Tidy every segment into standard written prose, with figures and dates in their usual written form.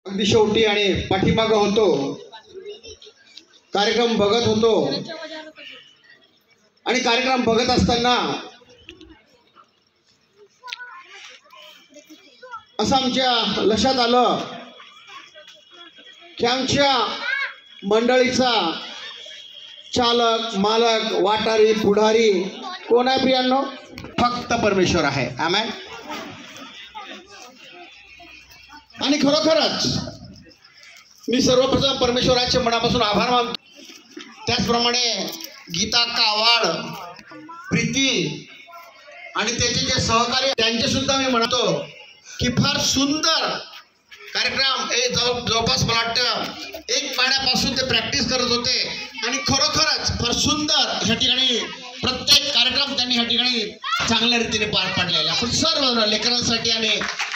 अगदी शेवटी आणि पाठीमाग होतो, कार्यक्रम बघत होतो आणि कार्यक्रम बघत असताना असं आमच्या लक्षात आलं की आमच्या मंडळीचा चालक, मालक, वाटारी, पुढारी कोण आहे प्रियांनो? फक्त परमेश्वर आहे. आमेन. आणि खरोखरच मी सर्वप्रथम परमेश्वराचे मनापासून आभार मानतो. त्याचप्रमाणे गीता कावाड, प्रीती आणि त्याचे जे सहकारी त्यांचे सुद्धा मी म्हणतो की फार सुंदर कार्यक्रम. जवळपास मला वाटतं 1 महिन्यापासून ते प्रॅक्टिस करत होते आणि खरोखरच फार सुंदर ह्या ठिकाणी प्रत्येक कार्यक्रम त्यांनी ह्या ठिकाणी चांगल्या रीतीने पार पाडलेला. आपण सर्व लेकरांसाठी आणि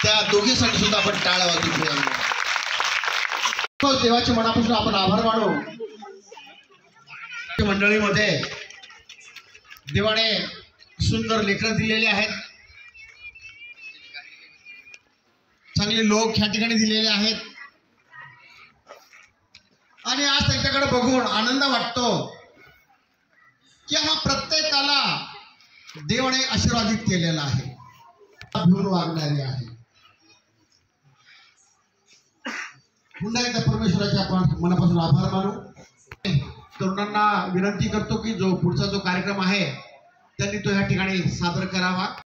त्या दोघींसाठी सुद्धा आपण टाळ्या वाजवू. देवाच्या मनापासून आपण आभार मानू. मंडळीमध्ये देवाने सुंदर लेकरं दिलेले आहेत, चांगले लोक ह्या ठिकाणी दिलेले आहेत आणि आज त्यांच्याकडे बघून आनंद वाटतो की हा प्रत्येकाला देवाने आशीर्वादित केलेला आहे, घेऊन वागणारे आहे. पुन्हा एकदा परमेश्वराचे आपण मनापासून आभार मानू. तरुणांना विनंती करतो की जो पुढचा जो कार्यक्रम आहे त्यांनी तो ह्या ठिकाणी सादर करावा.